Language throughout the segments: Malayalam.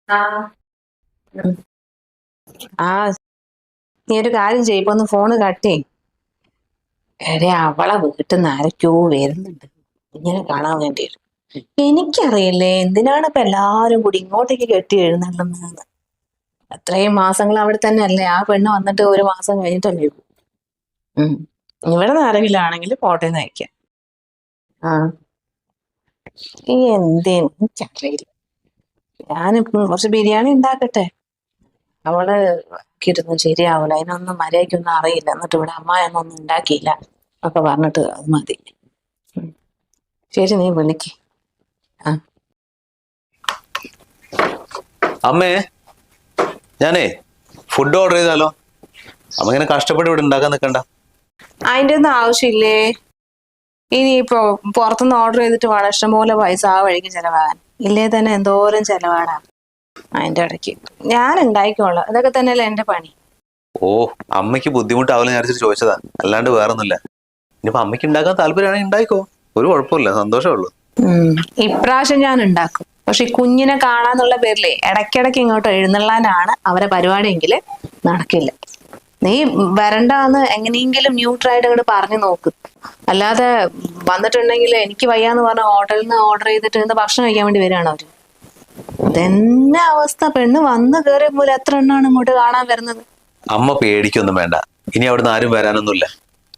ആ ഉം. ആ നീ ഒരു കാര്യം ചെയ്യ്, ഇപ്പൊ ഒന്ന് ഫോണ് കട്ടേ. എടേ അവളെ വീട്ടിൽ നിന്ന് ആരൊക്കെയോ വരുന്നുണ്ട് ഇങ്ങനെ കാണാൻ വേണ്ടിയിട്ട്. എനിക്കറിയില്ലേ എന്തിനാണ് ഇപ്പൊ എല്ലാരും കൂടി ഇങ്ങോട്ടേക്ക് കെട്ടി എഴുന്നള്ളുന്നതെന്ന്. അത്രയും മാസങ്ങൾ അവിടെ തന്നെ അല്ലേ, ആ പെണ്ണ് വന്നിട്ട് ഒരു മാസം കഴിഞ്ഞിട്ടല്ലേ ഉള്ളൂ. ഉം ഇവിടെ നിന്ന് ആരെങ്കിലും ആണെങ്കിൽ പോട്ടേന്ന് അയക്കാം. ആ ഈ എന്തേന്ന് എനിക്കറിയില്ല. ഞാനിപ്പം കുറച്ച് ബിരിയാണി ഉണ്ടാക്കട്ടെ. അവള് ഇരുന്ന് ശരിയാവൂല, അതിനൊന്നും മര്യാദയ്ക്കൊന്നും അറിയില്ല, എന്നിട്ട് ഇവിടെ അമ്മായൊന്നും ഉണ്ടാക്കിയില്ല ഒക്കെ പറഞ്ഞിട്ട് അത് മതി. ഉം. ശരി, നീ വിളിക്ക്. ആ അമ്മേ, ഞാനേ ഫുഡ് ഓർഡർ ചെയ്താലോ? അമ്മ ഇങ്ങനെ കഷ്ടപ്പെട്ട് ഇവിടെ ഉണ്ടാക്കാൻ നിൽക്കണ്ട. അതിന്റെ ഒന്നും ആവശ്യമില്ലേ. ഇനിയിപ്പോ പുറത്തുനിന്ന് ഓർഡർ ചെയ്തിട്ട് വേണം ഇഷ്ടംപോലെ പൈസ ആ വഴിക്ക് ചെലവാകാൻ. ഇല്ലേ തന്നെ എന്തോരം ചെലവാടാ അതിന്റെ ഇടയ്ക്ക്. ഞാൻ ഉണ്ടായിക്കോളാം, ഇതൊക്കെ തന്നെയല്ലേ എന്റെ പണി. ഓ, അമ്മയ്ക്ക് ബുദ്ധിമുട്ടാവില്ല വിചാരിച്ചിട്ട് ചോദിച്ചതാ, അല്ലാണ്ട് വേറൊന്നുമില്ല. ഇനിയിപ്പോ അമ്മയ്ക്ക് ഉണ്ടാക്കാൻ താല്പര്യമാണെങ്കിൽ ഉണ്ടായിക്കോ, ഒരു കുഴപ്പമില്ല, സന്തോഷമേ ഉള്ളൂ. ഇപ്രാവശ്യം ഞാൻ ഉണ്ടാക്കും. പക്ഷെ ഈ കുഞ്ഞിനെ കാണാന്നുള്ള പേരിലേ ഇടയ്ക്കിടയ്ക്ക് ഇങ്ങോട്ട് എഴുന്നള്ളാനാണ് അവരെ പരിപാടിയെങ്കിൽ നടക്കില്ല. നീ വരണ്ടാന്ന് എങ്ങനെയെങ്കിലും ന്യൂട്രായിട്ട് അങ്ങോട്ട് പറഞ്ഞു നോക്ക്. അല്ലാതെ വന്നിട്ടുണ്ടെങ്കിൽ എനിക്ക് വയ്യാന്ന് പറഞ്ഞ ഹോട്ടലിൽ നിന്ന് ഓർഡർ ചെയ്തിട്ട് ഇന്ന് ഭക്ഷണം കഴിക്കാൻ വേണ്ടി വരികയാണ് അവര്. ഇതന്നെ അവസ്ഥ. പെണ്ണ് വന്ന് കയറിയ പോലെ എത്ര എണ്ണമാണ് ഇങ്ങോട്ട് കാണാൻ വരുന്നത്. അമ്മ പേടിക്കൊന്നും വേണ്ട, ഇനി അവിടുന്ന് ആരും വരാനൊന്നുമില്ല.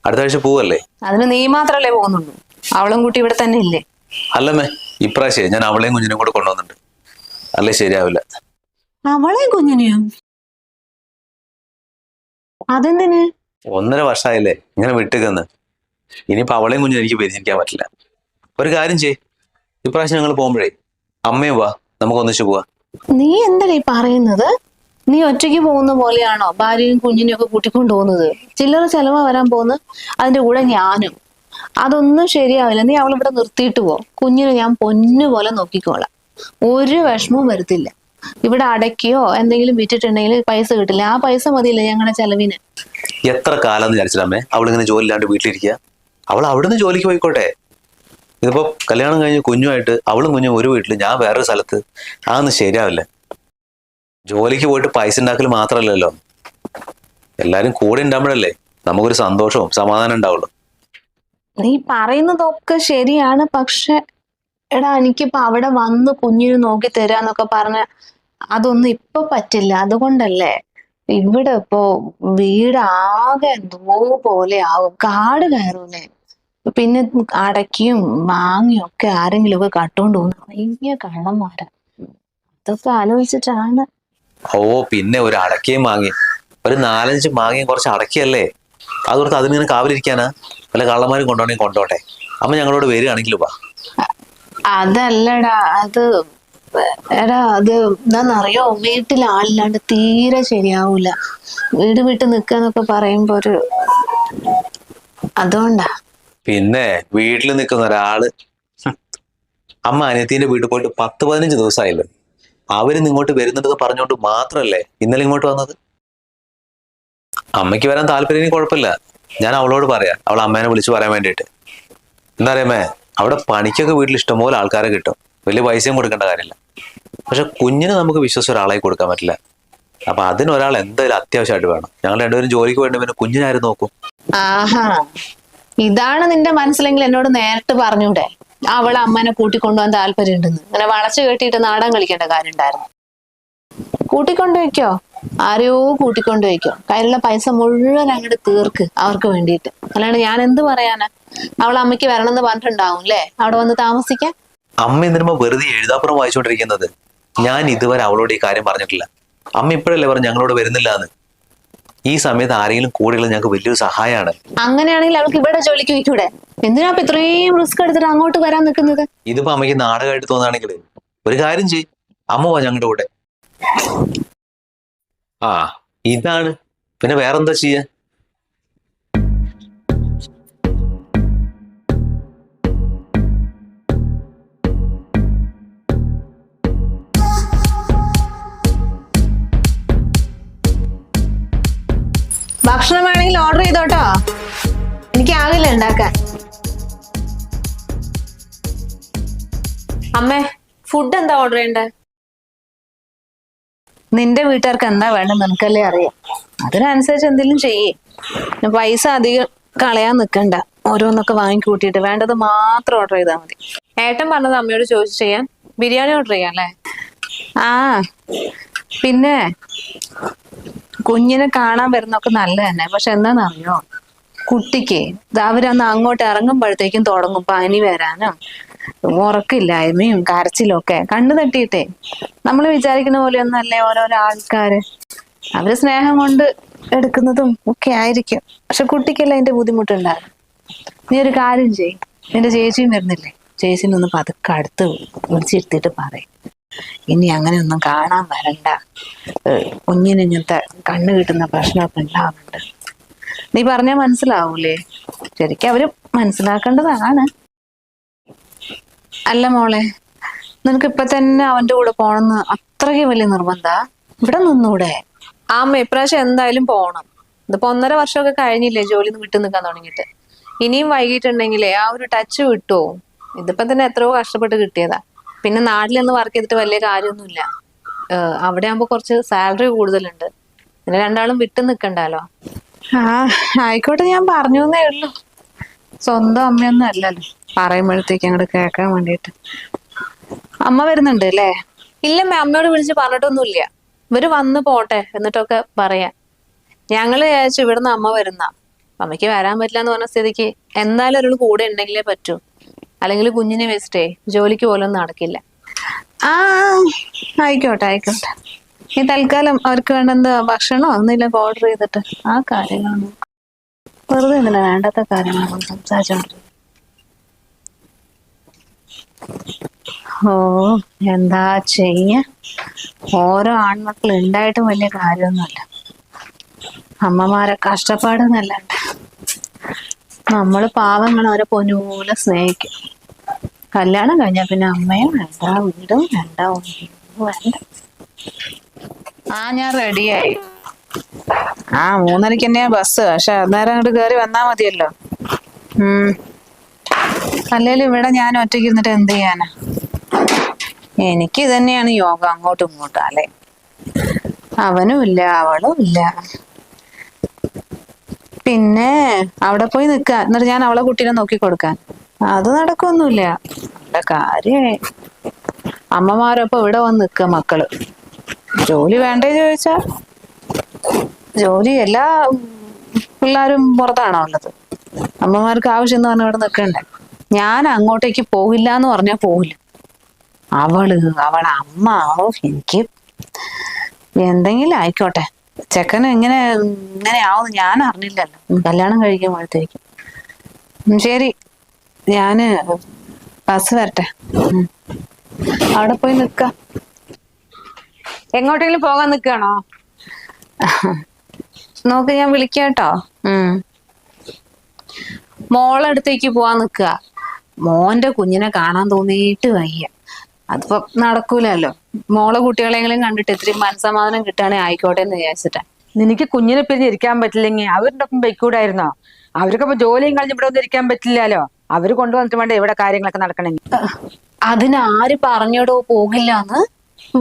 അടുത്ത ആഴ്ച പോവല്ലേ? അതിന് നീ മാത്രല്ലേ പോകുന്നുള്ളൂ, അവളും കുട്ടി ഇവിടെ തന്നെ ഇല്ലേ? അല്ലമ്മേ, ഇപ്രാവശ്യം ഞാൻ അവളെയും കുഞ്ഞിനെയും കൂടെ കൊണ്ടുവന്നിട്ടുണ്ട്. അല്ലേ ശരിയാവില്ല. അവളെയും കുഞ്ഞിനെയോ? അതെന്തിന്? 1.5 വർഷമായില്ലേ ഇങ്ങനെ വിട്ടുകന്ന്. ഇനിയിപ്പോ അവളെയും കുഞ്ഞിനെ എനിക്ക് പരിചരിക്കാൻ പറ്റില്ല. ഒരു കാര്യം ചെയ്, ഇപ്രാവശ്യം ഞങ്ങൾ പോകുമ്പോഴേ അമ്മയും വാ, നമുക്ക് ഒന്നിച്ചു പോവാ. നീ എന്തല്ലേ ഈ പറയുന്നത്? നീ ഒറ്റയ്ക്ക് പോകുന്ന പോലെയാണോ ഭാര്യയും കുഞ്ഞിനെയും ഒക്കെ കൂട്ടിക്കൊണ്ടു പോകുന്നത്? ചില്ലറ ചെലവാ വരാൻ പോകുന്നത്, അതിന്റെ കൂടെ ഞാനും. അതൊന്നും ശരിയാവില്ല. നീ അവളിവിടെ നിർത്തിയിട്ട് പോ. കുഞ്ഞിനെ ഞാൻ പൊന്നു പോലെ നോക്കിക്കോളാം, ഒരു വിഷമവും വരുത്തില്ല. ഇവിടെ അടയ്ക്കയോ എന്തെങ്കിലും വിറ്റിട്ടുണ്ടെങ്കിൽ പൈസ കിട്ടില്ല, ആ പൈസ മതിയില്ല ഞങ്ങളുടെ ചെലവിന്. എത്ര കാലം എന്ന് വിചാരിച്ചിട്ടമ്മേ അവളിങ്ങനെ ജോലി ഇല്ലാണ്ട് വീട്ടിലിരിക്കുക? അവൾ അവിടുന്ന് ജോലിക്ക് പോയിക്കോട്ടെ. ഇതിപ്പോ കല്യാണം കഴിഞ്ഞ് കുഞ്ഞുമായിട്ട് അവളും കുഞ്ഞും ഒരു വീട്ടിൽ, ഞാൻ വേറൊരു സ്ഥലത്ത്, അതൊന്നും ശരിയാവില്ല. ജോലിക്ക് പോയിട്ട് പൈസ ഉണ്ടാക്കൽ മാത്രമല്ലല്ലോ, എല്ലാരും കൂടെ ഉണ്ടാകുമ്പോഴല്ലേ നമുക്കൊരു സന്തോഷവും സമാധാനം ഉണ്ടാവുള്ളൂ. നീ പറയുന്നതൊക്കെ ശരിയാണ്, പക്ഷെ എടാ എനിക്കിപ്പോ അവിടെ വന്ന് കുഞ്ഞിന് നോക്കി തരാന്നൊക്കെ പറഞ്ഞ അതൊന്നും ഇപ്പൊ പറ്റില്ല. അതുകൊണ്ടല്ലേ ഇവിടെ ഇപ്പോ വീടാകെ എന്തോ പോലെ ആവും, കാട് കയറൂലേ. പിന്നെ അടയ്ക്കയും മാങ്ങയും ഒക്കെ ആരെങ്കിലും ഒക്കെ കട്ടോണ്ട് പോകുന്നു, ഭയങ്കര കള്ളന്മാരാ. അതൊക്കെ ആലോചിച്ചിട്ടാണ്. ഓ, പിന്നെ ഒരു അടക്കയും മാങ്ങയും, ഒരു 4-5 മാങ്ങയും കുറച്ച് അടക്കയല്ലേ, അതോർത്ത് അതിനിങ്ങനെ കാവലിരിക്കാനാ? വല്ല കള്ളന്മാരും കൊണ്ടോണെങ്കിൽ കൊണ്ടോട്ടെ, അമ്മ ഞങ്ങളോട് വരികയാണെങ്കിലും വാ. അതല്ലടാ, അത് എന്താന്നറിയോ, വീട്ടിൽ ആളില്ലാണ്ട് തീരെ ശരിയാവൂല. വീട് വിട്ട് നിക്കാന്നൊക്കെ പറയുമ്പോ അതുകൊണ്ടാ. പിന്നെ വീട്ടിൽ നിൽക്കുന്ന ഒരാള്, അമ്മ അനിയത്തിന്റെ വീട്ടിൽ പോയിട്ട് 10-15 ദിവസമായില്ലേ. അവര് ഇങ്ങോട്ട് വരുന്നുണ്ടെന്ന് പറഞ്ഞുകൊണ്ട് മാത്രല്ലേ ഇന്നലെ ഇങ്ങോട്ട് വന്നത്. അമ്മയ്ക്ക് വരാൻ താല്പര്യം കുഴപ്പമില്ല, ഞാൻ അവളോട് പറയാം, അവൾ അമ്മേനെ വിളിച്ചു പറയാൻ വേണ്ടിയിട്ട്. എന്താ അറിയാമേ, അവിടെ പണിക്കൊക്കെ വീട്ടിൽ ഇഷ്ടംപോലെ ആൾക്കാരെ കിട്ടും, വലിയ പൈസയും കൊടുക്കേണ്ട കാര്യമില്ല. പക്ഷെ കുഞ്ഞിന് നമുക്ക് വിശ്വസിച്ച ഒരാളായി കൊടുക്കാൻ പറ്റില്ല. അപ്പൊ അതിനൊരാൾ എന്തായാലും അത്യാവശ്യമായിട്ട് വേണം. ഞങ്ങൾ രണ്ടുപേരും ജോലിക്ക് വേണ്ടി പിന്നെ കുഞ്ഞിനാരും നോക്കും. ആഹാ, ഇതാണ് നിന്റെ മനസ്സിലെങ്കിൽ എന്നോട് നേരിട്ട് പറഞ്ഞൂടെ അവളെ അമ്മനെ കൂട്ടിക്കൊണ്ടുപോകാൻ താല്പര്യം ഉണ്ടെന്ന്. അങ്ങനെ വളച്ചു കെട്ടിയിട്ട് നാടൻ കളിക്കേണ്ട കാര്യം ഉണ്ടായിരുന്നു. കൂട്ടിക്കൊണ്ടുവയ്ക്കോ, ആരെയോ കൂട്ടിക്കൊണ്ടുവയ്ക്കോ, കയ്യിലുള്ള പൈസ മുഴുവൻ അങ്ങോട്ട് തീർക്ക് അവർക്ക് വേണ്ടിയിട്ട്. അല്ലാണ്ട് ഞാൻ എന്ത് പറയാനാ? അവളെ അമ്മയ്ക്ക് വരണമെന്ന് പറഞ്ഞിട്ടുണ്ടാവും അല്ലേ അവിടെ വന്ന് താമസിക്കാൻ. അമ്മ എന്തിനുമ്പോ വെറുതെ എഴുതാപ്പുറം വായിച്ചുകൊണ്ടിരിക്കുന്നത്? ഞാൻ ഇതുവരെ അവളോട് ഈ കാര്യം പറഞ്ഞിട്ടില്ല. അമ്മ ഇപ്പോഴല്ലേ പറഞ്ഞു ഞങ്ങളോട് വരുന്നില്ല എന്ന്. ഈ സമയത്ത് ആരെങ്കിലും കൂടെയുള്ള ഞങ്ങൾക്ക് വലിയൊരു സഹായമാണ്. അങ്ങനെയാണെങ്കിൽ അവൾക്ക് ഇവിടെ ജോലിക്ക് വയ്ക്കൂടെ? എന്തിനാ ഇത്രയും റിസ്ക് എടുത്തിട്ട് അങ്ങോട്ട് വരാൻ നിൽക്കുന്നത്? ഇതിപ്പോ അമ്മയ്ക്ക് നാടകമായിട്ട് തോന്നുകയാണെങ്കിൽ ഒരു കാര്യം ചെയ്, അമ്മ വാ ഞങ്ങളുടെ കൂടെ. ആ, ഇതാണ്, പിന്നെ വേറെന്താ ചെയ്യാ? ഭക്ഷണം വേണമെങ്കിൽ ഓർഡർ ചെയ്തോട്ടോ, എനിക്ക് ആകില്ല ഉണ്ടാക്കാൻ. അമ്മേ, ഫുഡ് എന്താ ഓർഡർ ചെയ്യണ്ടേ? നിന്റെ വീട്ടുകാർക്ക് എന്താ വേണ്ടെന്ന് നിനക്കല്ലേ അറിയാം. അതിനനുസരിച്ച് എന്തെങ്കിലും ചെയ്യേ. പിന്നെ പൈസ അധികം കളയാൻ നിൽക്കണ്ട. ഓരോന്നൊക്കെ വാങ്ങിക്കൂട്ടിയിട്ട് വേണ്ടത് മാത്രം ഓർഡർ ചെയ്താൽ മതി. ഏട്ടൻ പറഞ്ഞത് അമ്മയോട് ചോദിച്ചു ചെയ്യാൻ. ബിരിയാണി ഓർഡർ ചെയ്യാം അല്ലേ? ആ പിന്നെ കുഞ്ഞിനെ കാണാൻ വരുന്നൊക്കെ നല്ല തന്നെ. പക്ഷെ എന്താണെന്നറിയോ, കുട്ടിക്ക് അവരന്ന് അങ്ങോട്ട് ഇറങ്ങുമ്പോഴത്തേക്കും തുടങ്ങും പനി വരാനും ഉറക്കില്ലായ്മയും കരച്ചിലും ഒക്കെ. കണ്ണു തട്ടിയിട്ടേ. നമ്മൾ വിചാരിക്കുന്ന പോലെയൊന്നും അല്ലേ ഓരോരോ ആൾക്കാര്. അവര് സ്നേഹം കൊണ്ട് എടുക്കുന്നതും ഒക്കെ ആയിരിക്കും. പക്ഷെ കുട്ടിക്കല്ല അതിന്റെ ബുദ്ധിമുട്ടുണ്ടാകും. നീ ഒരു കാര്യം ചെയ്. നിന്റെ ചേച്ചിയും വരുന്നില്ലേ, ചേച്ചിനൊന്ന് പതുക്കെ അടുത്ത് വിളിച്ചിരുത്തിയിട്ട് പറയും, ഇനി അങ്ങനെയൊന്നും കാണാൻ വരണ്ട, കുഞ്ഞിന് ഇങ്ങനത്തെ കണ്ണ് കിട്ടുന്ന പ്രശ്നമൊക്കെ ഉണ്ടാവുന്നുണ്ട്. നീ പറഞ്ഞാൽ മനസ്സിലാവൂലേ? ശരിക്കും അവര് മനസ്സിലാക്കേണ്ടതാണ്. അല്ല മോളെ, നിനക്ക് ഇപ്പൊ തന്നെ അവന്റെ കൂടെ പോണെന്ന് അത്രയ്ക്ക് വലിയ നിർബന്ധ? ഇവിടെ നിന്നൂടെ? അമ്മ ഇപ്രാവശ്യം എന്തായാലും പോണം. ഇതിപ്പോ 1.5 വർഷമൊക്കെ കഴിഞ്ഞില്ലേ ജോലി വിട്ടു നിൽക്കാൻ തുടങ്ങിയിട്ട്. ഇനിയും വൈകിട്ടുണ്ടെങ്കിലേ ആ ഒരു ടച്ച് വിട്ടുവോ? ഇതിപ്പോ തന്നെ എത്രയോ കഷ്ടപ്പെട്ട് കിട്ടിയതാ. പിന്നെ നാട്ടിലൊന്നും വർക്ക് ചെയ്തിട്ട് വലിയ കാര്യമൊന്നുമില്ല. അവിടെ ആകുമ്പോ കുറച്ച് സാലറി കൂടുതലുണ്ട്. പിന്നെ രണ്ടാളും വിട്ടു നിൽക്കണ്ടല്ലോ. ആ ആയിക്കോട്ടെ, ഞാൻ പറഞ്ഞു എന്നേ ഉള്ളൂ. സ്വന്തം അമ്മയൊന്നും അല്ലല്ലോ പറയുമ്പോഴത്തേക്ക് അങ്ങോട്ട് കേൾക്കാൻ വേണ്ടിയിട്ട്. അമ്മ വരുന്നുണ്ട് അല്ലേ? ഇല്ലമ്മേ, അമ്മയോട് വിളിച്ച് പറഞ്ഞിട്ടൊന്നുമില്ല. ഇവര് വന്ന് പോട്ടെ എന്നിട്ടൊക്കെ പറയാം. ഞങ്ങള് വിചാരിച്ചു ഇവിടുന്ന് അമ്മ വരുന്ന. അമ്മയ്ക്ക് വരാൻ പറ്റില്ല എന്ന് പറഞ്ഞ സ്ഥിതിക്ക് എന്തായാലും ഒരാൾ കൂടെ ഉണ്ടെങ്കിലേ പറ്റൂ. അല്ലെങ്കിൽ കുഞ്ഞിനെ വെച്ചിട്ടേ ജോലിക്ക് പോലും നടക്കില്ല. ആ ആയിക്കോട്ടെ ആയിക്കോട്ടെ. ഈ തൽക്കാലം അവർക്ക് വേണ്ട എന്താ ഭക്ഷണമോ ഒന്നില്ല ഓർഡർ ചെയ്തിട്ട് ആ കാര്യങ്ങൾ വെറുതെ എന്തിനാ വേണ്ടാത്ത കാര്യങ്ങൾ സംസാരിച്ചോണ്ട്. ഓ എന്താ ചെയ്യ, ഓരോ ആൺമക്കൾ ഉണ്ടായിട്ടും വലിയ കാര്യമൊന്നുമല്ല. അമ്മമാരെ കഷ്ടപ്പാടെന്നല്ലാണ്ട് നമ്മള് പാവങ്ങൾ അവരെ പൊന്നുപോലെ സ്നേഹിക്കും. കല്യാണം കഴിഞ്ഞാ പിന്നെ അമ്മയും വേണ്ട, വീടും വേണ്ട, ഒന്നും വേണ്ട. ആ ഞാൻ റെഡിയായി. ആ 3:30 തന്നെയാ ബസ്. പക്ഷെ അന്നേരം അങ്ങോട്ട് കയറി വന്നാ മതിയല്ലോ. അല്ലേലും ഇവിടെ ഞാൻ ഒറ്റയ്ക്ക് ഇരുന്നിട്ട് എന്ത് ചെയ്യാനാ? എനിക്ക് തന്നെയാണ് യോഗ അങ്ങോട്ടും ഇങ്ങോട്ടും അല്ലെ. അവനും ഇല്ല അവളും ഇല്ല. പിന്നെ അവിടെ പോയി നിക്ക, എന്നിട്ട് ഞാൻ അവളെ കുട്ടീനെ നോക്കി കൊടുക്കാൻ. അത് നടക്കൊന്നുമില്ല. നല്ല കാര്യേ. അമ്മമാരൊപ്പം ഇവിടെ വന്ന് നിക്ക മക്കള്. ജോലി വേണ്ടേ ചോദിച്ചാ, ജോലി എല്ലാ പിള്ളേരും പുറത്താണോ ഉള്ളത്? അമ്മമാർക്ക് ആവശ്യം എന്ന് പറഞ്ഞ ഇവിടെ നിൽക്കണ്ടേ. ഞാൻ അങ്ങോട്ടേക്ക് പോകില്ല എന്ന് പറഞ്ഞാൽ പോകില്ല. അവളെ അമ്മ എനിക്ക് എന്തെങ്കിലും ആയിക്കോട്ടെ. ചെക്കന് ഇങ്ങനെ ആവുമെന്ന് ഞാൻ അറിഞ്ഞില്ലല്ലോ കല്യാണം കഴിക്കുമ്പോഴത്തേക്കും. ശരി, ഞാന് ബസ് വരട്ടെ. അവിടെ പോയി നിക്ക. എങ്ങോട്ടെങ്കിലും പോകാൻ നിൽക്കുകയാണോ? നോക്ക്, ഞാൻ വിളിക്കാട്ടോ. മോളടുത്തേക്ക് പോവാൻ നിക്കുക. മോന്റെ കുഞ്ഞിനെ കാണാൻ തോന്നിയിട്ട് വയ്യ. അതിപ്പോ നടക്കൂലല്ലോ. മോളെ കുട്ടികളെങ്കിലും കണ്ടിട്ട് ഇത്തിരി മനസ്സമാധാനം കിട്ടുകയാണെങ്കിൽ ആയിക്കോട്ടെ എന്ന് വിചാരിച്ചിട്ടാ. നിനക്ക് കുഞ്ഞിനെ പിരിഞ്ഞ് ഇരിക്കാൻ പറ്റില്ലെങ്കിൽ അവരുടെ ഒപ്പം വെക്കൂടായിരുന്നോ? അവർക്കിപ്പോ ജോലിയും കഴിഞ്ഞ് ഇവിടെ ഒന്നും ഇരിക്കാൻ പറ്റില്ലല്ലോ. അവര് കൊണ്ടുവന്നിട്ട് വേണ്ട ഇവിടെ കാര്യങ്ങളൊക്കെ നടക്കണമെങ്കിൽ. അതിനാര് പറഞ്ഞോടോ പോകില്ലാന്ന്?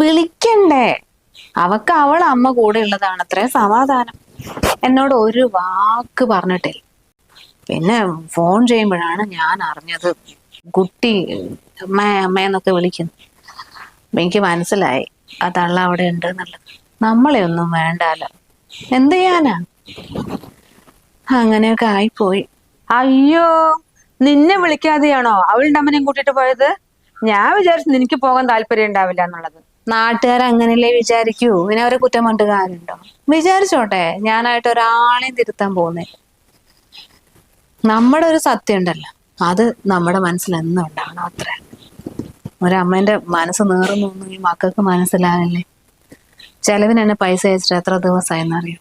വിളിക്കണ്ടേ? അവക്ക് അവളെ അമ്മ കൂടെ ഉള്ളതാണ് അത്രേ സമാധാനം. എന്നോട് ഒരു വാക്ക് പറഞ്ഞിട്ടില്ല. പിന്നെ ഫോൺ ചെയ്യുമ്പോഴാണ് ഞാൻ അറിഞ്ഞത് കുട്ടി അമ്മയെന്നൊക്കെ വിളിക്കുന്നു. എനിക്ക് മനസ്സിലായി ആ തള്ള അവിടെ ഉണ്ട് എന്നുള്ളത്. നമ്മളെ ഒന്നും വേണ്ടാലോ, എന്ത് ചെയ്യാനാ? അങ്ങനെയൊക്കെ ആയിപ്പോയി. അയ്യോ, നിന്നെ വിളിക്കാതെയാണോ അവളുടെ അമ്മനെയും കൂട്ടിട്ട് പോയത്? ഞാൻ വിചാരിച്ചു നിനക്ക് പോകാൻ താല്പര്യം ഉണ്ടാവില്ല എന്നുള്ളത്. നാട്ടുകാർ അങ്ങനെയല്ലേ വിചാരിക്കൂ. പിന്നെ അവരെ കുറ്റം കൊണ്ട് കാര്യമുണ്ടോ? വിചാരിച്ചോട്ടെ, ഞാനായിട്ട് ഒരാളെയും തിരുത്താൻ പോകുന്നില്ല. നമ്മുടെ ഒരു സത്യം ഉണ്ടല്ലോ, അത് നമ്മുടെ മനസ്സിൽ എന്നും ഉണ്ടാവണം. അത്ര ഒരമ്മേന്റെ മനസ്സ് നേറുന്നൊന്നും ഈ മക്കൾക്ക് മനസ്സിലാവില്ലേ. ചെലവിന് തന്നെ പൈസ അയച്ചിട്ട് എത്ര ദിവസമായെന്നറിയോ?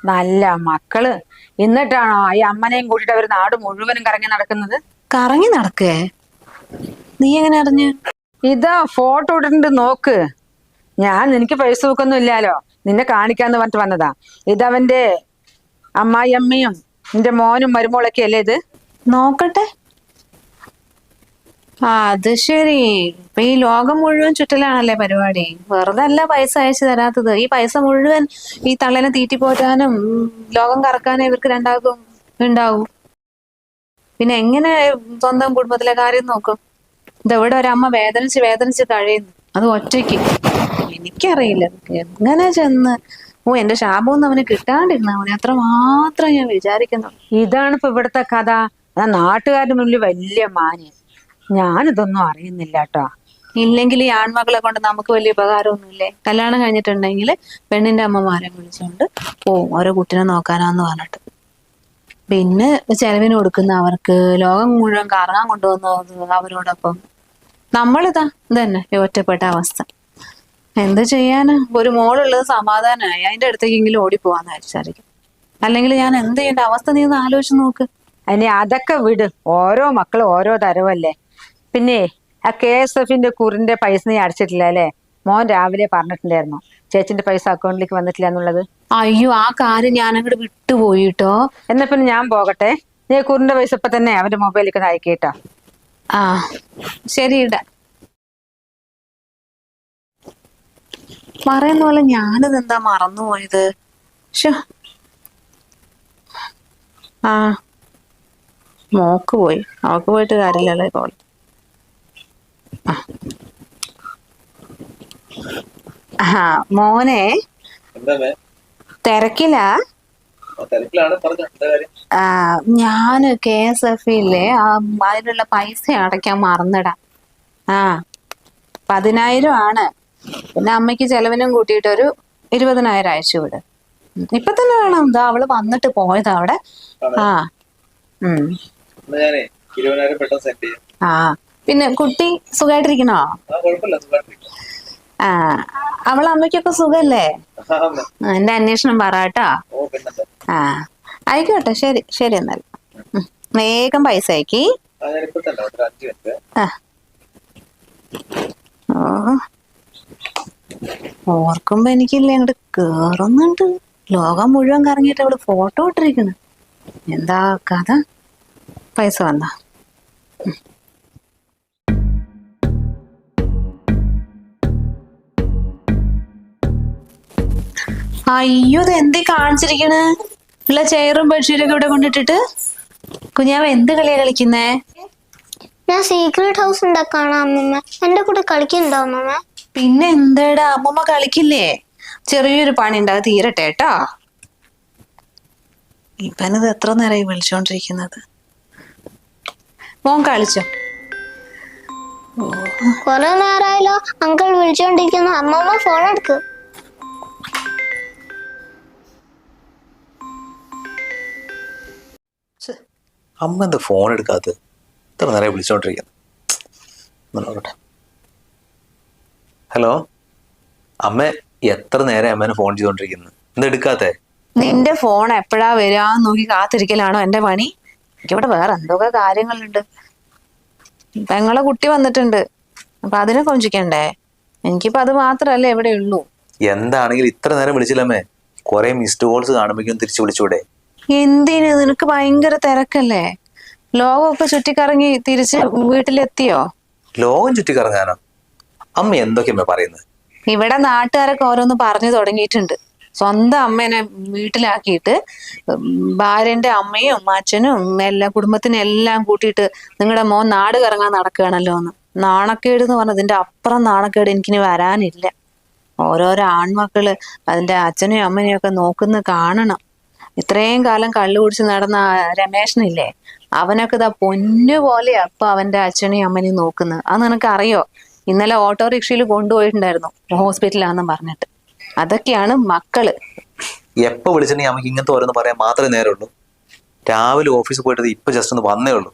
നല്ല മക്കള്. എന്നിട്ടാണോ ഈ അമ്മനെയും കൂട്ടിട്ട് അവർ നാട് മുഴുവനും കറങ്ങി നടക്കുന്നത്? കറങ്ങി നടക്കേ? നീ എങ്ങനെ അറിഞ്ഞു? ഇതാ ഫോട്ടോ ഇട്ടിട്ടുണ്ട്, നോക്ക്. ഞാൻ നിനക്ക് ഫേസ്ബുക്ക് ഒന്നും ഇല്ലാലോ, നിന്നെ കാണിക്കാന്ന് പറഞ്ഞിട്ട് വന്നതാ. ഇതവന്റെ അമ്മായിയമ്മയും നിന്റെ മോനും മരുമോളൊക്കെ അല്ലേ ഇത്? നോക്കട്ടെ. അത് ശരി. ഇപ്പൊ ഈ ലോകം മുഴുവൻ ചുറ്റലാണല്ലേ പരിപാടി. വെറുതെ അല്ല പൈസ അയച്ചു തരാത്തത്. ഈ പൈസ മുഴുവൻ ഈ തള്ളനെ തീറ്റിപ്പോറ്റാനും ലോകം കറക്കാനും ഇവർക്ക് രണ്ടാൾക്കും ഉണ്ടാവും. പിന്നെ എങ്ങനെ സ്വന്തം കുടുംബത്തിലെ കാര്യം നോക്കും? ഇതെവിടെ ഒരമ്മ വേദനിച്ച് വേദനിച്ച് കഴിയുന്നു, അത് ഒറ്റയ്ക്ക്. എനിക്കറിയില്ല എങ്ങനെ ചെന്ന് എന്റെ ശാപമൊന്നും അവന് കിട്ടാണ്ടിരുന്ന അവനെ അത്ര മാത്രം ഞാൻ വിചാരിക്കുന്നു. ഇതാണ് ഇപ്പൊ ഇവിടുത്തെ കഥ. ആ നാട്ടുകാരുടെ മുന്നിൽ വലിയ മാന്യം. ഞാനിതൊന്നും അറിയുന്നില്ല കേട്ടോ. ഇല്ലെങ്കിൽ ഈ ആൺമക്കളെ കൊണ്ട് നമുക്ക് വലിയ ഉപകാരമൊന്നുമില്ലേ? കല്യാണം കഴിഞ്ഞിട്ടുണ്ടെങ്കിൽ പെണ്ണിന്റെ അമ്മമാരെ വിളിച്ചുകൊണ്ട് പോവും ഓരോ കുട്ടിനെ നോക്കാനാന്ന് പറഞ്ഞിട്ട്. പിന്നെ ചെലവിന് കൊടുക്കുന്ന അവർക്ക്, ലോകം മുഴുവൻ കറങ്ങാൻ കൊണ്ടുവന്നത് അവരോടൊപ്പം. നമ്മളിതാ ഇതന്നെ ഈ ഒറ്റപ്പെട്ട അവസ്ഥ. എന്ത് ചെയ്യാന്? ഒരു മോളുള്ളത് സമാധാനമായി, അതിന്റെ അടുത്തേക്കെങ്കിലും ഓടിപ്പോവാന്ന് വിചാരിക്കും. അല്ലെങ്കിൽ ഞാൻ എന്ത് ചെയ്യേണ്ട അവസ്ഥ നീ ഒന്ന് ആലോചിച്ച് നോക്ക്. അതിനെ അതൊക്കെ വിട്. ഓരോ മക്കളും ഓരോ തരവല്ലേ. പിന്നെ ആ KSFന്റെ കുറിന്റെ പൈസ നീ അടച്ചിട്ടില്ല അല്ലേ? മോൻ രാവിലെ പറഞ്ഞിട്ടുണ്ടായിരുന്നു ചേച്ചിന്റെ പൈസ അക്കൗണ്ടിലേക്ക് വന്നിട്ടില്ല എന്നുള്ളത്. അയ്യോ, ആ കാര്യം ഞാൻ അങ്ങോട്ട് വിട്ടുപോയിട്ടോ. എന്നാ പിന്നെ ഞാൻ പോകട്ടെ. നീ കുറിന്റെ പൈസ ഇപ്പൊ തന്നെ അവന്റെ മൊബൈലിലേക്ക് അയക്കേട്ടോ. ആ ശരി, ഇടാ. പറയുന്ന പോലെ ഞാനിതെന്താ മറന്നുപോയത്? ശോ. ആ മോക്ക് പോയി, അവക്ക് പോയിട്ട് കാര്യമില്ലല്ലോ ഇപ്പോൾ. ആ മോനെ തിരക്കിലാ? ഞാന് KSFയിലെ അതിനുള്ള പൈസ അടയ്ക്കാൻ മറന്നിടാം. 10,000 ആണ്. പിന്നെ അമ്മയ്ക്ക് ചെലവിനും കൂട്ടിയിട്ട് ഒരു 20,000 അയച്ചു വിട്. ഇപ്പൊ തന്നെ വേണം. എന്താ അവള് വന്നിട്ട് പോയതാ അവിടെ. ആ ആ പിന്നെ കുട്ടി സുഖമായിട്ടിരിക്കണോ? ആ അവളെ അമ്മയ്ക്കൊക്കെ സുഖല്ലേ? എന്റെ അന്വേഷണം പറ കേട്ടോ. ആ ആയിക്കോട്ടെ, ശരി ശരി. എന്നാൽ വേഗം പൈസ അയക്കി. ഓർക്കുമ്പോ എനിക്കില്ലേ അങ്ങോട്ട് കേറുന്നുണ്ട്. ലോകം മുഴുവൻ കറങ്ങിയിട്ട് അവള് ഫോട്ടോ ഇട്ടിരിക്കുന്നു. എന്താ കഥ? പൈസ വന്ന അയ്യോ, ഇത് എന്തേ കാണിച്ചിരിക്കണ്? ഉള്ള ചെയറും ബെഡ്ഷീറ്റൊക്കെ ഇവിടെ കൊണ്ടിട്ടിട്ട്. കുഞ്ഞാവ് എന്ത് കളിയാ കളിക്കുന്നേ? ഞാൻ സീക്രട്ട് ഹൗസ് ഉണ്ടാക്കാണ് അമ്മമ്മ. എന്റെ കൂടെ കളിക്കുന്നുണ്ടോ അമ്മമ്മ? പിന്നെ എന്തേടാ, അമ്മമ്മ കളിക്കില്ലേ? ചെറിയൊരു പണി ഉണ്ടാകും, തീരട്ടെ കേട്ടോ. ഇവനിത് എത്ര നേരമായി വിളിച്ചോണ്ടിരിക്കുന്നത്? മോൻ കളിച്ചോ? കൊറേ നേരമായല്ലോ അങ്കിൾ വിളിച്ചോണ്ടിരിക്കുന്നു. അമ്മമ്മ ഫോൺ എടുക്ക്. അമ്മ എന്താ ഫോൺ എടുക്കാത്തത്? ഇത്ര നേരം വിളിച്ചോണ്ടിരിക്കുന്നു. ഹലോ അമ്മ, എത്ര നേരം അമ്മേനെ ഫോൺ ചെയ്തോണ്ടിരിക്കുന്നു? എന്താ എടുക്കാത്തേ? നിന്റെ ഫോൺ എപ്പോഴാ വരാന്ന് നോക്കി കാത്തിരിക്കലാണോ എന്റെ പണി? എനിക്കിവിടെ വേറെ എന്തൊക്കെ കാര്യങ്ങളുണ്ട്. പെങ്ങളെ കുട്ടി വന്നിട്ടുണ്ട്, അപ്പൊ അതിനെ കൊഞ്ചിക്കണ്ടേ? എനിക്കിപ്പോ അത് മാത്രല്ലേ ഇവിടെ ഉള്ളൂ. എന്താണെങ്കിലും ഇത്ര നേരം വിളിച്ചില്ലമ്മേ. കുറെ മിസ്ഡ് കോൾസ് കാണുമ്പോഴേക്കും തിരിച്ചു വിളിച്ചൂടെ? എന്തിന്? നിനക്ക് ഭയങ്കര തിരക്കല്ലേ? ലോകമൊക്കെ ചുറ്റിക്കറങ്ങി തിരിച്ച് വീട്ടിലെത്തിയോ? ലോകം ചുറ്റിക്കറങ്ങാനോ? അമ്മ എന്തൊക്കെയമ്മ പറയുന്നത്? ഇവിടെ നാട്ടുകാരൊക്കെ ഓരോന്ന് പറഞ്ഞു തുടങ്ങിയിട്ടുണ്ട്. സ്വന്തം അമ്മേനെ വീട്ടിലാക്കിയിട്ട് ഭാര്യന്റെ അമ്മയും അച്ഛനും എല്ലാ കുടുംബത്തിനും എല്ലാം കൂട്ടിയിട്ട് നിങ്ങളുടെ മോൻ നാട് കറങ്ങാൻ നടക്കുകയാണല്ലോ എന്ന്. നാണക്കേട് എന്ന് പറഞ്ഞത് ഇതിന്റെ അപ്പുറം നാണക്കേട് എനിക്കിനി വരാനില്ല. ഓരോരോ ആൺമക്കള് അതിന്റെ അച്ഛനെയും അമ്മനെയും ഒക്കെ നോക്കുന്ന കാണണം. ഇത്രയും കാലം കള്ളു കുടിച്ച് നടന്ന രമേശനില്ലേ, അവനൊക്കെ ഇതാ പൊന്നുപോലെയാ അപ്പൊ അവന്റെ അച്ഛനെയും അമ്മനെയും നോക്കുന്നത്. അത് നിനക്കറിയോ? ഇന്നലെ ഓട്ടോറിക്ഷയിൽ കൊണ്ടുപോയിട്ടുണ്ടായിരുന്നു ഹോസ്പിറ്റലാന്നും പറഞ്ഞിട്ട്. അതൊക്കെയാണ് മക്കള്. എപ്പോ വിളിച്ചിട്ടുണ്ടെങ്കിൽ നമുക്ക് ഇങ്ങനത്തെ ഓരോന്ന് പറയാൻ മാത്രമേ നേരമുള്ളൂ. രാവിലെ ഓഫീസിൽ പോയിട്ട് ഇപ്പൊ ജസ്റ്റ് ഒന്ന് വന്നേ ഉള്ളൂ.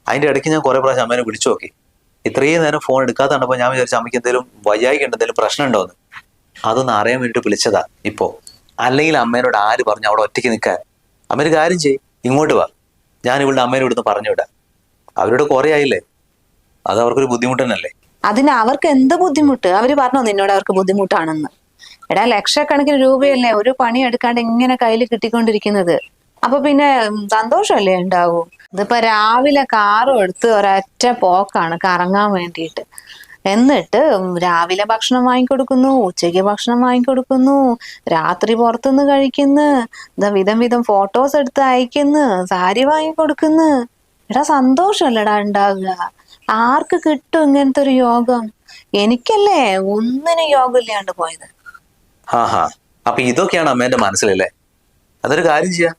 അതിന്റെ ഇടയ്ക്ക് ഞാൻ കുറെ പ്രാവശ്യം അമ്മേനെ വിളിച്ചു നോക്കി. ഇത്രയും നേരം ഫോൺ എടുക്കാത്തപ്പോൾ ഞാൻ വിചാരിച്ചു അമ്മയ്ക്ക് എന്തെങ്കിലും വയ്യായിക്ക് എന്തെങ്കിലും പ്രശ്നം ഉണ്ടോന്ന്. അതൊന്ന് അറിയാൻ വേണ്ടിട്ട് വിളിച്ചതാ ഇപ്പോ. അല്ലെങ്കിൽ അമ്മേനോട് ആര് പറഞ്ഞു അവിടെ ഒറ്റയ്ക്ക് നിൽക്കാൻ? അമ്മേര് കാര്യം ചെയ്യ്, ഇങ്ങോട്ട് വാ, ഞാൻ ഇവളുടെ അമ്മേനെ ഇവിടുന്ന് പറഞ്ഞു വിടാം. അവരോട് കുറെ ആയില്ലേ, അത് അവർക്കൊരു ബുദ്ധിമുട്ട് തന്നെയല്ലേ. അതിന് അവർക്ക് എന്ത് ബുദ്ധിമുട്ട്? അവര് പറഞ്ഞോ നിന്നോട് അവർക്ക് ബുദ്ധിമുട്ടാണെന്ന്? എടാ, ലക്ഷക്കണക്കിന് രൂപയല്ലേ ഒരു പണി എടുക്കാണ്ട് ഇങ്ങനെ കയ്യിൽ കിട്ടിക്കൊണ്ടിരിക്കുന്നത്. അപ്പൊ പിന്നെ സന്തോഷമല്ലേ ഉണ്ടാവൂ. ഇതിപ്പോ രാവിലെ കാറും എടുത്ത് ഒരൊറ്റ പോക്കാണ് കറങ്ങാൻ വേണ്ടിയിട്ട്. എന്നിട്ട് രാവിലെ ഭക്ഷണം വാങ്ങിക്കൊടുക്കുന്നു, ഉച്ചയ്ക്ക് ഭക്ഷണം വാങ്ങിക്കൊടുക്കുന്നു, രാത്രി പുറത്തുനിന്ന് കഴിക്കുന്നു, വിധം വിധം ഫോട്ടോസ് എടുത്ത് അയക്കുന്നു, സാരി വാങ്ങിക്കൊടുക്കുന്നു. എടാ സന്തോഷമല്ലടാ ഉണ്ടാവുക. ആർക്ക് കിട്ടും ഇങ്ങനത്തെ ഒരു യോഗം? എനിക്കല്ലേ ഒന്നിനും യോഗം ഇല്ലാണ്ട് പോയത്. ഹാ അപ്പൊ ഇതൊക്കെയാണ് അമ്മേന്റെ മനസ്സിലല്ലേ? അതൊരു കാര്യം ചെയ്യാം,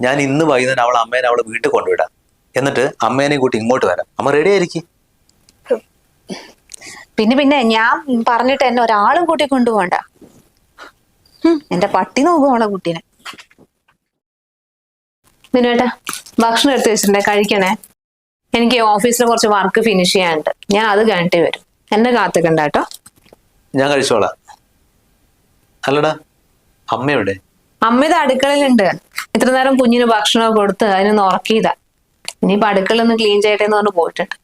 ഞാൻ ഇന്ന് വൈകുന്നേരം അമ്മേനെ അവളെ വീട്ടിൽ കൊണ്ടുവിടാം. എന്നിട്ട് അമ്മേനെ കൂട്ടി ഇങ്ങോട്ട് വരാം. അമ്മ റെഡി ആയിരിക്കും. പിന്നെ ഞാൻ പറഞ്ഞിട്ട് എന്നെ ഒരാളും കൂട്ടി കൊണ്ടുപോകണ്ട. എന്റെ പട്ടി നോക്കുവാണോ കുട്ടീനെ. മിനുവേട്ടാ ഭക്ഷണം എടുത്ത് വെച്ചിട്ടുണ്ടേ, കഴിക്കണേ. എനിക്ക് ഓഫീസിൽ കുറച്ച് വർക്ക് ഫിനിഷ് ചെയ്യാനുണ്ട്. ഞാൻ അത് കഴിഞ്ഞിട്ടേ വരും. എന്നെ കാത്തുക്കണ്ട കേട്ടോ. ഞാൻ കഴിച്ചോളാം. അല്ലടാ അമ്മയുടെ അമ്മ ഇത് അടുക്കളയിലുണ്ട്. ഇത്ര നേരം കുഞ്ഞിന് ഭക്ഷണമൊക്കെ കൊടുത്ത് അതിനൊന്ന് ഉറക്കിയതാ. ഇനിയിപ്പോ അടുക്കള ഒന്ന് ക്ലീൻ ചെയ്യട്ടെ എന്ന് പറഞ്ഞ് പോയിട്ടുണ്ട്.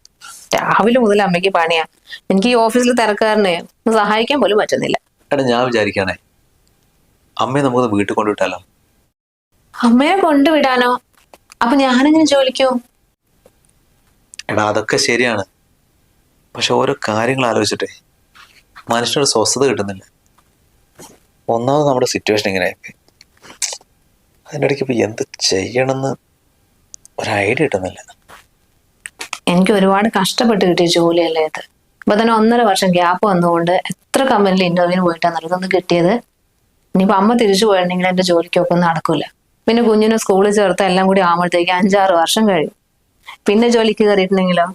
രാവിലെ മുതൽ അമ്മയ്ക്ക് പണിയാ. എനിക്ക് ഈ ഓഫീസിൽ തിരക്കാരനെ ഒന്ന് സഹായിക്കാൻ പോലും പറ്റുന്നില്ല. എടാ ഞാൻ വിചാരിക്കാണേ, അമ്മയെ നമുക്ക് വീട്ടിൽ കൊണ്ടുവിട്ടാലോ? അമ്മയെ കൊണ്ടുവിടാനോ? അപ്പൊ ഞാനെങ്ങനെ ജോലിക്കോ? എടാ അതൊക്കെ ശരിയാണ്, പക്ഷെ ഓരോ കാര്യങ്ങൾ ആലോചിച്ചിട്ടേ മനുഷ്യനൊരു സ്വസ്ഥത കിട്ടുന്നില്ല. ഒന്നാമത് നമ്മുടെ സിറ്റുവേഷൻ ഇങ്ങനെയൊക്കെ, അതിൻ്റെ ഇടയ്ക്ക് ഇപ്പൊ എന്ത് ചെയ്യണമെന്ന് ഒരു ഐഡിയ കിട്ടുന്നില്ല. എനിക്ക് ഒരുപാട് കഷ്ടപ്പെട്ട് കിട്ടിയ ജോലിയല്ലേ ഇത്. ഇപ്പൊ തന്നെ 1.5 വർഷം ഗ്യാപ്പ് വന്നുകൊണ്ട് എത്ര കമ്പനിയിൽ ഇന്റർവ്യൂവിന് പോയിട്ടാണ് ഇതൊന്ന് കിട്ടിയത്. ഇനിയിപ്പോ അമ്മ തിരിച്ചു പോയിട്ടുണ്ടെങ്കിൽ എന്റെ ജോലിക്കൊക്കെ ഒന്നും നടക്കൂല. പിന്നെ കുഞ്ഞിനെ സ്കൂളിൽ ചേർത്ത് എല്ലാം കൂടി ആകുമ്പോഴത്തേക്ക് 5-6 വർഷം കഴിയും. പിന്നെ ജോലിക്ക് കയറിയിട്ടുണ്ടെങ്കിലോ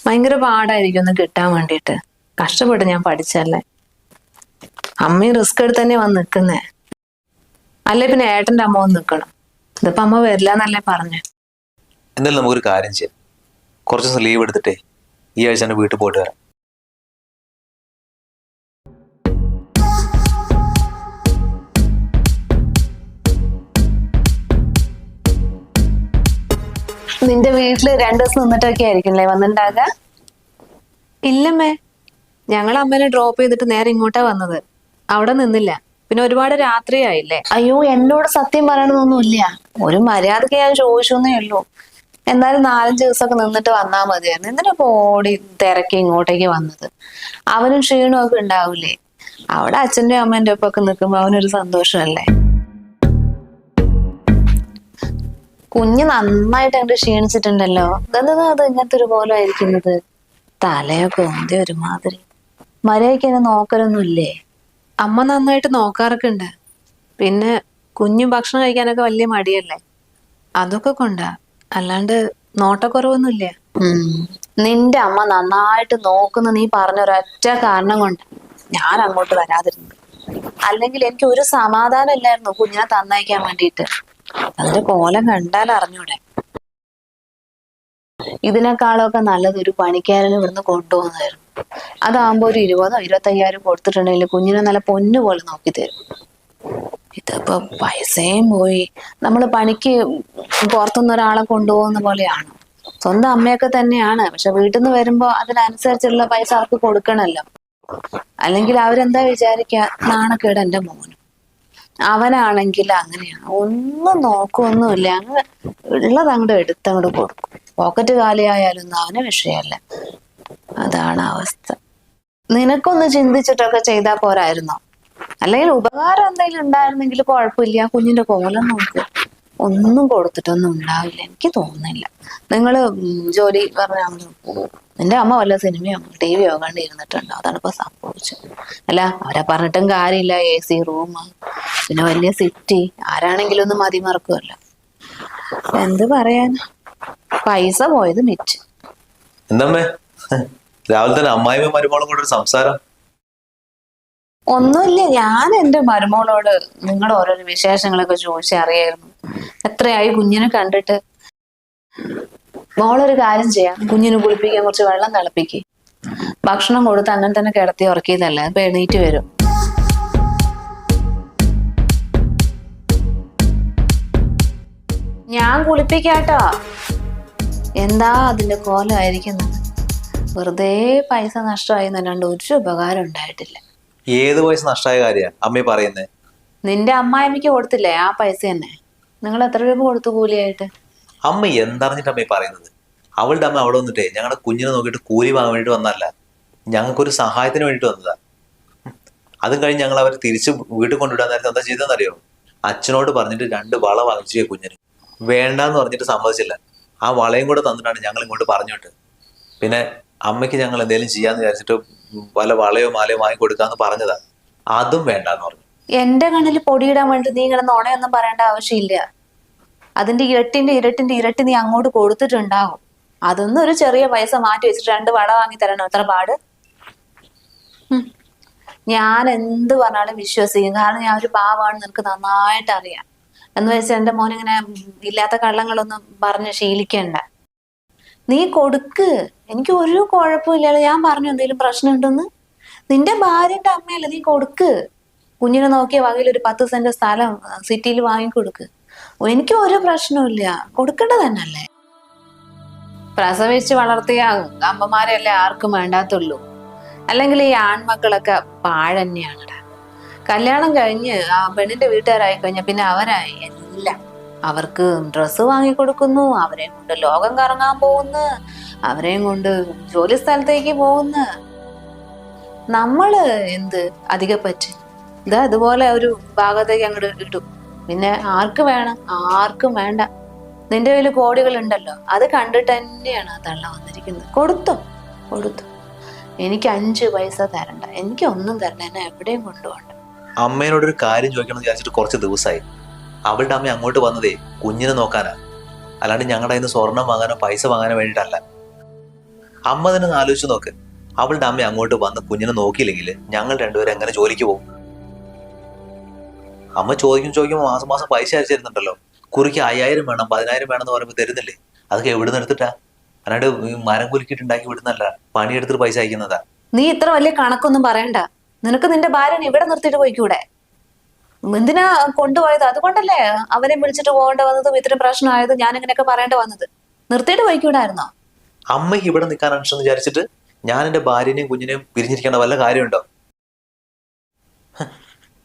ഭയങ്കര പാടായിരിക്കും ഒന്ന് കിട്ടാൻ വേണ്ടിയിട്ട്. കഷ്ടപ്പെട്ട് ഞാൻ പഠിച്ചല്ലേ. അമ്മയും റിസ്ക് എടുത്ത് തന്നെ വന്ന് നിൽക്കുന്നേ. അല്ലെ പിന്നെ ഏട്ടന്റെ അമ്മ വന്ന് നിൽക്കണം. ഇതിപ്പോ അമ്മ വരില്ല എന്നല്ലേ പറഞ്ഞേ. എന്തായാലും നമുക്കൊരു കാര്യം ചെയ്യാം, കുറച്ച് ദിവസം ലീവ് എടുത്തിട്ടേ ഈ ആഴ്ച തന്നെ വീട്ടിൽ പോയിട്ട് വരാം. നിന്റെ വീട്ടില് 2 ദിവസം നിന്നിട്ടൊക്കെ ആയിരിക്കില്ലേ വന്നിട്ടുണ്ടാകുക? ഇല്ലമ്മേ, ഞങ്ങൾ അമ്മേനെ ഡ്രോപ്പ് ചെയ്തിട്ട് നേരെ ഇങ്ങോട്ടാ വന്നത്. അവിടെ നിന്നില്ല. പിന്നെ ഒരുപാട് രാത്രിയായില്ലേ. അയ്യോ എന്നോട് സത്യം പറയണമെന്നൊന്നുമില്ല. ഒരു മര്യാദക്ക് ഞാൻ ചോദിച്ചെന്നേ ഉള്ളൂ. എന്തായാലും 4-5 ദിവസമൊക്കെ നിന്നിട്ട് വന്നാൽ മതിയായിരുന്നു. എന്തിനാ ഓടി തിരക്കി ഇങ്ങോട്ടേക്ക് വന്നത്? അവനും ക്ഷീണമൊക്കെ ഉണ്ടാവൂലേ? അവിടെ അച്ഛൻ്റെയും അമ്മേന്റെ ഒപ്പൊക്കെ നിൽക്കുമ്പോ അവനൊരു സന്തോഷമല്ലേ. കുഞ്ഞ് നന്നായിട്ട് അങ്ങോട്ട് ക്ഷീണിച്ചിട്ടുണ്ടല്ലോ. ഇതെന്താ അത് ഇങ്ങനത്തെ ഒരു പോലെ ആയിരിക്കുന്നത്? തലയൊക്കെ ഒന്തി ഒരുമാതിരി. മര്യാദയ്ക്ക് എന്നെ നോക്കലൊന്നുമില്ലേ? അമ്മ നന്നായിട്ട് നോക്കാറൊക്കെ ഉണ്ട്. പിന്നെ കുഞ്ഞു ഭക്ഷണം കഴിക്കാനൊക്കെ വലിയ മടിയല്ലേ, അതൊക്കെ കൊണ്ടാ. അല്ലാണ്ട് നോട്ടക്കുറവൊന്നുമില്ല. നിന്റെ അമ്മ നന്നായിട്ട് നോക്കുന്ന നീ പറഞ്ഞ ഒരൊറ്റ കാരണം കൊണ്ട് ഞാൻ അങ്ങോട്ട് വരാതിരുന്നു. അല്ലെങ്കിൽ എനിക്ക് ഒരു സമാധാനം ഇല്ലായിരുന്നു കുഞ്ഞിനെ തന്നയക്കാൻ വേണ്ടിയിട്ട്. അതിന്റെ കോലം കണ്ടാൽ അറിഞ്ഞൂടെ. ഇതിനേക്കാളൊക്കെ നല്ലത് ഒരു പണിക്കാരന് ഇവിടുന്ന് കൊണ്ടുപോകുന്നതായിരുന്നു. അതാകുമ്പോ ഒരു 20,000-25,000 കൊടുത്തിട്ടുണ്ടെങ്കിൽ കുഞ്ഞിനെ നല്ല പൊന്നു പോലെ നോക്കി തരും. ഇതിപ്പോ പൈസയും പോയി. നമ്മൾ പണിക്ക് പുറത്തുനിന്ന് ഒരാളെ കൊണ്ടുപോകുന്ന പോലെയാണ്. സ്വന്തം അമ്മയൊക്കെ തന്നെയാണ്, പക്ഷെ വീട്ടിൽ നിന്ന് വരുമ്പോ അതിനനുസരിച്ചുള്ള പൈസ അവർക്ക് കൊടുക്കണല്ലോ. അല്ലെങ്കിൽ അവരെന്താ വിചാരിക്കുക, നാണക്കേട് എന്റെ മോനും. അവനാണെങ്കിൽ അങ്ങനെയാണ്, ഒന്നും നോക്കൊന്നുമില്ല. അങ്ങ് ഉള്ളത് അങ്ങോട്ട് എടുത്തങ്ങോട്ട് കൊടുക്കും. പോക്കറ്റ് കാലിയായാലൊന്നും അവന് വിഷയമല്ല. അതാണ് അവസ്ഥ. നിനക്കൊന്ന് ചിന്തിച്ചിട്ടൊക്കെ ചെയ്താൽ പോരായിരുന്നോ? അല്ലെങ്കിൽ ഉപകാരം എന്തെങ്കിലും ഉണ്ടായിരുന്നെങ്കിൽ കുഴപ്പമില്ല. കുഞ്ഞിന്റെ കോലം നോക്ക്. ഒന്നും കൊടുത്തിട്ടൊന്നും ഉണ്ടാവില്ല, എനിക്ക് തോന്നുന്നില്ല. നിങ്ങള് ജോലി പറഞ്ഞാൽ നിന്റെ അമ്മ വല്ല സിനിമയോ TV-യോ കണ്ടിരുന്നിട്ടുണ്ടോ? അതാണ് ഇപ്പൊ സംഭവിച്ചത്. അല്ല അവരെ പറഞ്ഞിട്ടും കാര്യമില്ല. AC റൂം, പിന്നെ വലിയ സിറ്റി. ആരാണെങ്കിലും ഒന്ന് മതി മറക്കുമല്ലോ. എന്ത് പറയാൻ, പൈസ പോയത് മിച്ച്. എന്തമ്മേ രാവിലെ തന്നെ അമ്മായിയും മരുമോളും കൂടെ ഒരു സംസാരം? ഒന്നുമില്ല, ഞാൻ എന്റെ മരുമോളോട് നിങ്ങളുടെ ഓരോരോ വിശേഷങ്ങളൊക്കെ ചോദിച്ചറിയായിരുന്നു. എത്രയായി കുഞ്ഞിനെ കണ്ടിട്ട്. മോളൊരു കാര്യം ചെയ്യാം, കുഞ്ഞിനെ കുളിപ്പിക്കാൻ കുറച്ച് വെള്ളം തിളപ്പിക്ക്. ഭക്ഷണം കൊടുത്ത് അങ്ങനെ തന്നെ കിടത്തി ഉറക്കിയതല്ലേ, ഇപ്പൊ എണീറ്റ് വരും. ഞാൻ കുളിപ്പിക്കാട്ടോ. എന്താ അതിന്റെ കോലമായിരിക്കുന്നത്? വെറുതെ പൈസ നഷ്ടമായി എന്നല്ലാണ്ട് ഒരു ഉപകാരം ഉണ്ടായിട്ടില്ല. ഏത് പൈസ നഷ്ടമായ കാര്യ അമ്മ പറയുന്നേ? നിന്റെ അമ്മായിമ്മയ്ക്ക് കൊടുത്തില്ലേ ആ പൈസ തന്നെ. നിങ്ങൾ എത്ര രൂപ കൊടുത്തു കൂലിയായിട്ട്? അമ്മ എന്തറിഞ്ഞിട്ട് അമ്മ ഈ പറയുന്നത്? അവളുടെ അമ്മ അവിടെ വന്നിട്ടേ ഞങ്ങളുടെ കുഞ്ഞിനെ നോക്കിയിട്ട് കൂലി വാങ്ങാൻ വേണ്ടിട്ട് വന്നല്ല, ഞങ്ങൾക്കൊരു സഹായത്തിന് വേണ്ടിട്ട് വന്നതാ. അതും കഴിഞ്ഞ് ഞങ്ങൾ അവർ തിരിച്ച് വീട്ടിൽ കൊണ്ടുവിടാൻ നേരത്തെ എന്താ ചെയ്തതെന്നറിയോ? അച്ഛനോട് പറഞ്ഞിട്ട് 2 വള വാങ്ങിച്ചു കുഞ്ഞിന്. വേണ്ടാന്ന് പറഞ്ഞിട്ട് സമ്മതിച്ചില്ല. ആ വളയും കൂടെ തന്നിട്ടാണ് ഞങ്ങൾ ഇങ്ങോട്ട് പറഞ്ഞു വിട്ടത്. പിന്നെ അമ്മയ്ക്ക് ഞങ്ങൾ എന്തെങ്കിലും ചെയ്യാന്ന് വിചാരിച്ചിട്ട് വല്ല വളയോ മാലയോ വാങ്ങിക്കൊടുക്കാന്ന് പറഞ്ഞതാ. അതും വേണ്ടാന്ന് പറഞ്ഞു. എന്റെ കണ്ണിൽ പൊടിയിടാൻ വേണ്ടി നീ ഇങ്ങനെ നുണയൊന്നും പറയേണ്ട ആവശ്യമില്ല. അതിന്റെ ഇരട്ടി നീ അങ്ങോട്ട് കൊടുത്തിട്ടുണ്ടാവും. അതൊന്നും ഒരു ചെറിയ പൈസ മാറ്റി വെച്ചിട്ട് 2 വള വാങ്ങി തരണം അത്ര പാട്? ഞാൻ എന്ത് പറഞ്ഞാലും വിശ്വസിക്കും. കാരണം ഞാൻ ഒരു പാവാണെന്ന് നിനക്ക് നന്നായിട്ട് അറിയാം. എന്ന് വെച്ചാൽ എന്റെ മോൻ ഇങ്ങനെ ഇല്ലാത്ത കള്ളങ്ങളൊന്നും പറഞ്ഞ് ശീലിക്കണ്ട. നീ കൊടുക്ക്, എനിക്ക് ഒരു കുഴപ്പമില്ലല്ലോ. ഞാൻ പറഞ്ഞു എന്തെങ്കിലും പ്രശ്നം ഉണ്ടെന്ന്? നിന്റെ ഭാര്യന്റെ അമ്മയല്ലേ, നീ കൊടുക്ക്. കുഞ്ഞിനെ നോക്കിയ വകയിൽ ഒരു 10 സെന്റ് സ്ഥലം സിറ്റിയിൽ വാങ്ങിക്കൊടുക്ക്. എനിക്ക് ഒരു പ്രശ്നമില്ല, കൊടുക്കേണ്ടത് തന്നെയല്ലേ. പ്രസവിച്ച് വളർത്തിയ അമ്മമാരെയല്ലേ ആർക്കും വേണ്ടാത്തുള്ളൂ. അല്ലെങ്കിൽ ഈ ആൺമക്കളൊക്കെ പാഴന്നെയാണടാ. കല്യാണം കഴിഞ്ഞ് ആ പെണ്ണിന്റെ വീട്ടുകാരായി കഴിഞ്ഞാൽ പിന്നെ അവരായി എല്ലാം. അവർക്ക് ഡ്രസ്സ് വാങ്ങിക്കൊടുക്കുന്നു, അവരെയും കൊണ്ട് ലോകം കറങ്ങാൻ പോകുന്നു, അവരെയും കൊണ്ട് ജോലി സ്ഥലത്തേക്ക് പോകുന്നു. നമ്മള് എന്ത് അധികപ്പറ്റ് ഇതാ ഇതുപോലെ ഒരു ഭാഗത്തേക്ക് അങ്ങോട്ട് ഇടും. പിന്നെ ആർക്ക് വേണം? ആർക്കും വേണ്ട. നിന്റെ കയ്യിൽ കോടികൾ ഉണ്ടല്ലോ, അത് കണ്ടിട്ട് തന്നെയാണ് ആ തള്ള വന്നിരിക്കുന്നത്. കൊടുത്തു. എനിക്ക് 5 പൈസ തരണ്ട, എനിക്ക് ഒന്നും തരണ്ട, എന്നെ എവിടെയും കൊണ്ടുപോകണ്ട. അമ്മേനോടൊരു കാര്യം ചോദിക്കണം വിചാരിച്ചിട്ട് കുറച്ച് ദിവസമായി. അവളുടെ അമ്മ അങ്ങോട്ട് വന്നതേ കുഞ്ഞിനെ നോക്കാനാ, അല്ലാണ്ട് ഞങ്ങളുടെ കയ്യിൽ നിന്ന് സ്വർണം വാങ്ങാനോ പൈസ വാങ്ങാനോ വേണ്ടിയിട്ടല്ല. അമ്മ തന്നെ ആലോചിച്ച് നോക്ക്. അവളുടെ അമ്മ അങ്ങോട്ട് വന്ന് കുഞ്ഞിനെ നോക്കിയില്ലെങ്കിൽ ഞങ്ങൾ രണ്ടുപേരും എങ്ങനെ ജോലിക്ക് പോകും? അമ്മ ചോദിക്കുമ്പോൾ മാസം പൈസ അയച്ചു തരുന്നുണ്ടല്ലോ. കുറിക്ക് 5000 വേണം 10000 വേണമെന്ന് പറയുമ്പോൾ തരുന്നില്ലേ? അതൊക്കെ എവിടെ നിന്ന് എടുത്തിട്ടാ? അല്ലാണ്ട് മരം കുലുക്കിയിട്ട് ഉണ്ടാക്കി വിടുന്നല്ല, പണിയെടുത്തിട്ട് പൈസ അയക്കുന്നതാ. നീ ഇത്ര വലിയ കണക്കൊന്നും പറയണ്ട. നിനക്ക് നിന്റെ ഭാര്യനെ ഇവിടെ നിർത്തിയിട്ട് പോയിക്കൂടെ? എന്തിനാ കൊണ്ടുപോയത്? അതുകൊണ്ടല്ലേ അവനെ വിളിച്ചിട്ട് പോകേണ്ട വന്നതും ഇത്രയും പ്രശ്നമായത് ഞാൻ ഇങ്ങനെയൊക്കെ പറയേണ്ട വന്നത്. നിർത്തിയിട്ട് പോയിക്കൂടായിരുന്നോ? അമ്മയ്ക്ക് ഇവിടെ നിൽക്കാൻ അനുഷ്ഠം വിചാരിച്ചിട്ട് ഞാൻ എന്റെ ഭാര്യനെയും കുഞ്ഞിനെയും പിരിഞ്ഞിരിക്കേണ്ട വല്ല കാര്യമുണ്ടോ?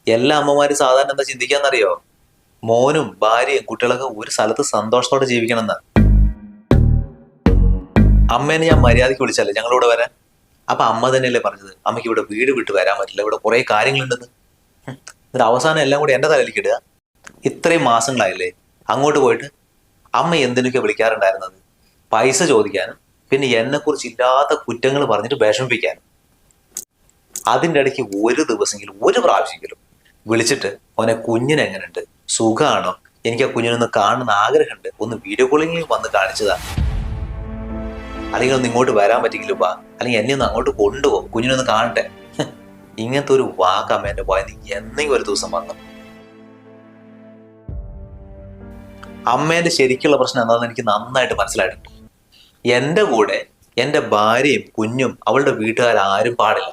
എല്ലാ അമ്മമാരും സാധാരണ എന്താ ചിന്തിക്കാന്നറിയോ? മോനും ഭാര്യയും കുട്ടികളൊക്കെ ഒരു സ്ഥലത്ത് സന്തോഷത്തോടെ ജീവിക്കണമെന്ന്. അമ്മേനെ ഞാൻ മര്യാദയ്ക്ക് വിളിച്ചല്ലേ ഞങ്ങളിവിടെ വരാൻ. അപ്പൊ അമ്മ തന്നെയല്ലേ പറഞ്ഞത് അമ്മയ്ക്ക് ഇവിടെ വീട് വിട്ട് വരാൻ പറ്റില്ല, ഇവിടെ കുറെ കാര്യങ്ങളുണ്ടെന്ന്. എന്നിട്ട് അവസാനം എല്ലാം കൂടി എന്റെ തലയിലേക്ക് ഇടുക. ഇത്രയും മാസങ്ങളായില്ലേ അങ്ങോട്ട് പോയിട്ട്. അമ്മ എന്തിനൊക്കെ വിളിക്കാറുണ്ടായിരുന്നത്? പൈസ ചോദിക്കാനും പിന്നെ എന്നെ കുറിച്ച് ഇല്ലാത്ത കുറ്റങ്ങൾ പറഞ്ഞിട്ട് വിഷമിപ്പിക്കാനും. അതിൻ്റെ ഇടയ്ക്ക് ഒരു ദിവസമെങ്കിലും ഒരു പ്രാവശ്യമെങ്കിലും വിളിച്ചിട്ട് അവനെ കുഞ്ഞിന് എങ്ങനെയുണ്ട്, സുഖമാണോ, എനിക്ക് ആ കുഞ്ഞിനൊന്ന് കാണുന്ന ആഗ്രഹമുണ്ട്, ഒന്ന് വീഡിയോ കോളിങ്ങിൽ വന്ന് കാണിച്ചതാ, അല്ലെങ്കിൽ ഒന്ന് ഇങ്ങോട്ട് വരാൻ പറ്റിയെങ്കിലും വാ, അല്ലെങ്കിൽ എന്നെ ഒന്ന് അങ്ങോട്ട് കൊണ്ടുപോകും, കുഞ്ഞിനൊന്ന് കാണട്ടെ. ഇങ്ങനത്തെ ഒരു വാക്ക് അമ്മേന്റെ പോയ നീ എന്തെങ്കിലും ഒരു ദിവസം വന്നു. അമ്മേന്റെ ശരിക്കുള്ള പ്രശ്നം എന്താണെന്ന് എനിക്ക് നന്നായിട്ട് മനസ്സിലായിട്ടുണ്ട്. എൻ്റെ കൂടെ എൻ്റെ ഭാര്യയും കുഞ്ഞും അവളുടെ വീട്ടുകാരും പാടില്ല.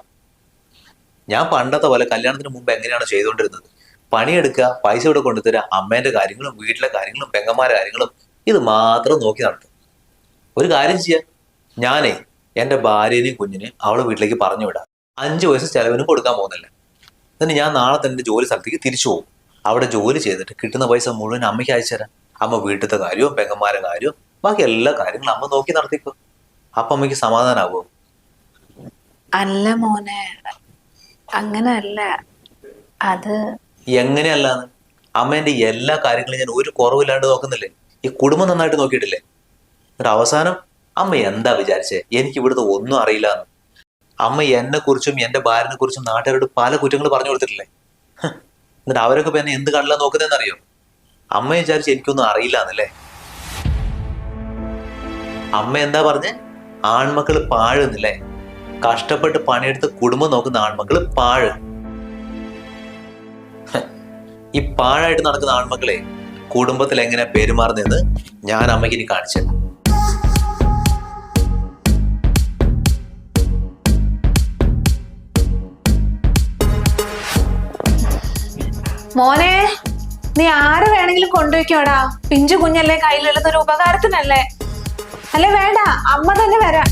ഞാൻ പണ്ടത്തെ പോലെ കല്യാണത്തിന് മുമ്പ് എങ്ങനെയാണ് ചെയ്തുകൊണ്ടിരുന്നത്? പണിയെടുക്കുക, പൈസ ഇവിടെ കൊണ്ടുതരിക, അമ്മേന്റെ കാര്യങ്ങളും വീട്ടിലെ കാര്യങ്ങളും പെങ്ങന്മാരുടെ കാര്യങ്ങളും ഇത് മാത്രം നോക്കി നടത്തും. ഒരു കാര്യം ചെയ്യാം, ഞാനേ എൻ്റെ ഭാര്യനെയും കുഞ്ഞിനെയും അവളെ വീട്ടിലേക്ക് പറഞ്ഞു വിടാം. 5 വയസ്സ് ചെലവിനും കൊടുക്കാൻ പോകുന്നില്ല. എന്നിട്ട് ഞാൻ നാളെ തന്നെ ജോലി സ്ഥലത്തേക്ക് തിരിച്ചു പോകും. അവിടെ ജോലി ചെയ്തിട്ട് കിട്ടുന്ന പൈസ മുഴുവൻ അമ്മയ്ക്ക് അയച്ചു തരാം. അമ്മ വീട്ടിലത്തെ കാര്യവും പെങ്ങന്മാരുടെ കാര്യവും ബാക്കി എല്ലാ കാര്യങ്ങളും അമ്മ നോക്കി നടത്തിക്കോ. അപ്പൊ അമ്മയ്ക്ക് സമാധാനാവോ? അല്ല മോനെ, അങ്ങനല്ല. അത് എങ്ങനെയല്ലാന്ന്? അമ്മേന്റെ എല്ലാ കാര്യങ്ങളും ഞാൻ ഒരു കുറവില്ലാണ്ട് നോക്കുന്നില്ലേ? ഈ കുടുംബം നന്നായിട്ട് നോക്കിയിട്ടില്ലേ? എന്നിട്ട് അവസാനം അമ്മ എന്താ വിചാരിച്ചേ? എനിക്ക് ഇവിടുത്തെ ഒന്നും അറിയില്ല എന്ന്. അമ്മ എന്നെ കുറിച്ചും എന്റെ ഭാര്യനെ കുറിച്ചും നാട്ടുകാരോട് പല കുറ്റങ്ങൾ പറഞ്ഞു കൊടുത്തിട്ടില്ലേ? എന്നിട്ട് അവരൊക്കെ എന്നെ എന്ത് കണ്ടില്ല നോക്കുന്നതെന്നറിയോ? അമ്മ വിചാരിച്ച് എനിക്കൊന്നും അറിയില്ല എന്നല്ലേ? അമ്മ എന്താ പറഞ്ഞേ? ആൺമക്കള് പാഴുന്നില്ലേ? കഷ്ടപ്പെട്ട് പണിയെടുത്ത് കുടുംബം നോക്കുന്ന ആൺമക്കള് പാഴ്. ഈ പാഴായിട്ട് നടക്കുന്ന ആൺമക്കളെ കുടുംബത്തിൽ എങ്ങനെ പെരുമാറുന്നെന്ന് ഞാൻ അമ്മയ്ക്ക് ഇനി കാണിച്ചു. മോനെ, നീ ആരെ വേണമെങ്കിലും കൊണ്ടുവയ്ക്കോടാ. പിഞ്ചു കുഞ്ഞല്ലേ, കയ്യിലുള്ളത് ഒരു ഉപകാരത്തിനല്ലേ? അല്ലെ വേണ്ട, അമ്മ തന്നെ വരാം.